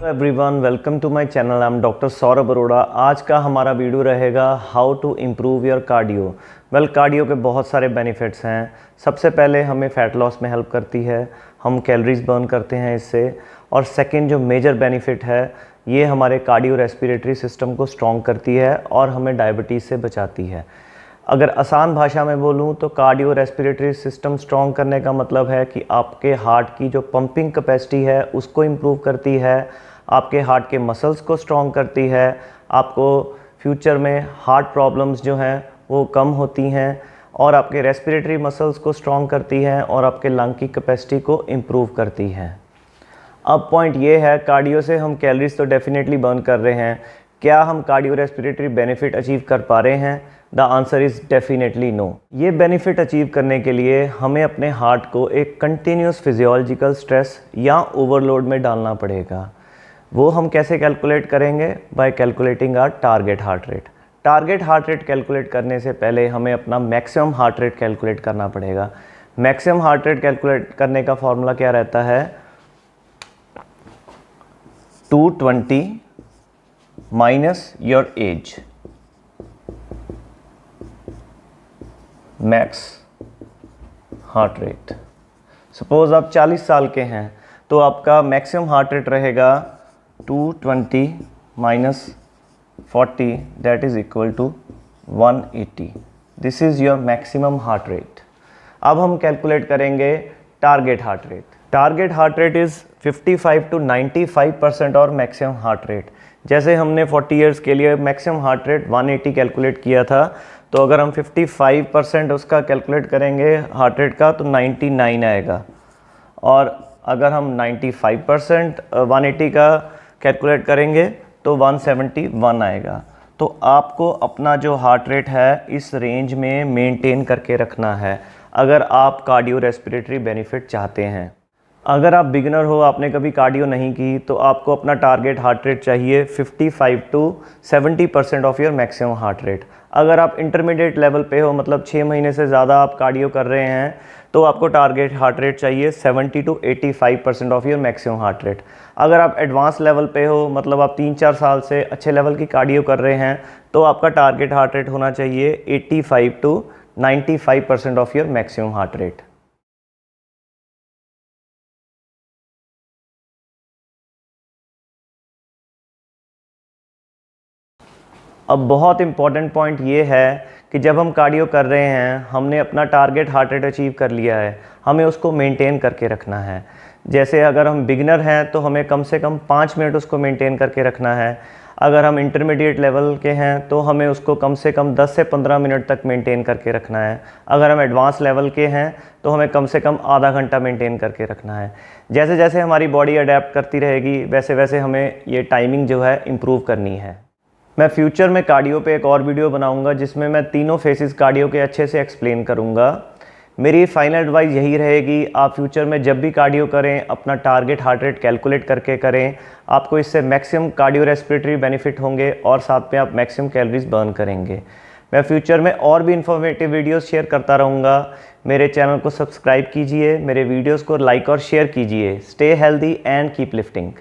Everyone, welcome to my channel. I am doctor Saurabh Arora. आज का हमारा वीडियो रहेगा how to improve your cardio. Cardio के बहुत सारे बेनिफिट्स हैं। सबसे पहले हमें फ़ैट लॉस में हेल्प करती है, हम कैलोरीज बर्न करते हैं इससे। और सेकंड जो मेजर बेनिफिट है, ये हमारे कार्डियो रेस्पिरेटरी सिस्टम को स्ट्रॉन्ग करती है और हमें डायबिटीज़ से बचाती है। अगर आसान भाषा में बोलूँ तो कार्डियो रेस्पिरेटरी सिस्टम स्ट्रॉन्ग करने का मतलब है कि आपके हार्ट की जो पंपिंग कैपेसिटी है उसको इम्प्रूव करती है, आपके हार्ट के मसल्स को स्ट्रॉन्ग करती है, आपको फ्यूचर में हार्ट प्रॉब्लम्स जो हैं वो कम होती हैं, और आपके रेस्पिरेटरी मसल्स को स्ट्रॉन्ग करती है और आपके लंग की कैपेसिटी को इम्प्रूव करती है। अब पॉइंट ये है, कार्डियो से हम कैलोरीज तो डेफिनेटली बर्न कर रहे हैं, क्या हम कार्डियो रेस्पिरेटरी बेनिफिट अचीव कर पा रहे हैं? The answer is definitely no. ये बेनिफिट अचीव करने के लिए हमें अपने हार्ट को एक कंटिन्यूस फिजियोलॉजिकल स्ट्रेस या ओवरलोड में डालना पड़ेगा। वो हम कैसे कैलकुलेट करेंगे? By calculating our target heart rate. Target heart rate calculate करने से पहले हमें अपना मैक्सिमम हार्ट रेट कैलकुलेट करना पड़ेगा। मैक्सिमम हार्ट रेट कैलकुलेट करने का फॉर्मूला क्या रहता है? 220 minus your age, max heart rate. Suppose आप 40 साल के हैं तो आपका मैक्सिमम हार्ट रेट रहेगा 220 minus 40, that is equal to 180। This is your maximum heart rate. अब हम कैलकुलेट करेंगे target heart rate. Target heart rate is 55 to 95% और मैक्सिमम हार्ट रेट। जैसे हमने 40 इयर्स के लिए मैक्सिमम हार्ट रेट 180 कैलकुलेट किया था, तो अगर हम 55% उसका कैलकुलेट करेंगे हार्ट रेट का तो 99 आएगा, और अगर हम 95% 180 का कैलकुलेट करेंगे तो 171 आएगा। तो आपको अपना जो हार्ट रेट है इस रेंज में मेंटेन करके रखना है अगर आप कार्डियो रेस्पिरेटरी बेनिफिट चाहते हैं। अगर आप बिगिनर हो, आपने कभी कार्डियो नहीं की, तो आपको अपना टारगेट हार्ट रेट चाहिए 55 to 70% of your maximum heart rate. अगर आप इंटरमीडिएट लेवल पे हो, मतलब 6 महीने से ज़्यादा आप कार्डियो कर रहे हैं, तो आपको टारगेट हार्ट रेट चाहिए 70 to 85% of your maximum heart rate. अगर आप एडवांस लेवल पे हो, मतलब आप 3-4 साल से अच्छे लेवल की कार्डियो कर रहे हैं, तो आपका टारगेट हार्ट रेट होना चाहिए 85 to 95% of your maximum heart rate. अब बहुत इम्पॉर्टेंट पॉइंट ये है कि जब हम कार्डियो कर रहे हैं, हमने अपना टारगेट हार्ट रेट अचीव कर लिया है, हमें उसको मेंटेन करके रखना है। जैसे अगर हम बिगिनर हैं तो हमें कम से कम 5 मिनट उसको मेंटेन करके रखना है। अगर हम इंटरमीडिएट लेवल के हैं तो हमें उसको कम से कम 10 से 15 मिनट तक मेंटेन करके रखना है। अगर हम एडवांस लेवल के हैं तो हमें कम से कम आधा घंटा मेंटेन करके रखना है। जैसे जैसे हमारी बॉडी अडेप्ट करती रहेगी, वैसे वैसे हमें ये टाइमिंग जो है इम्प्रूव करनी है। मैं फ्यूचर में कार्डियो पे एक और वीडियो बनाऊंगा जिसमें मैं तीनों फेसेस कार्डियो के अच्छे से एक्सप्लेन करूंगा। मेरी फाइनल एडवाइस यही रहेगी, आप फ्यूचर में जब भी कार्डियो करें अपना टारगेट हार्ट रेट कैलकुलेट करके करें। आपको इससे मैक्सिमम कार्डियो रेस्पिरेटरी बेनिफिट होंगे और साथ में आप मैक्सिमम कैलोरीज बर्न करेंगे। मैं फ्यूचर में और भी इन्फॉर्मेटिव वीडियोज़ शेयर करता रहूँगा। मेरे चैनल को सब्सक्राइब कीजिए, मेरे वीडियोज़ को लाइक और शेयर कीजिए। Stay healthy and keep lifting.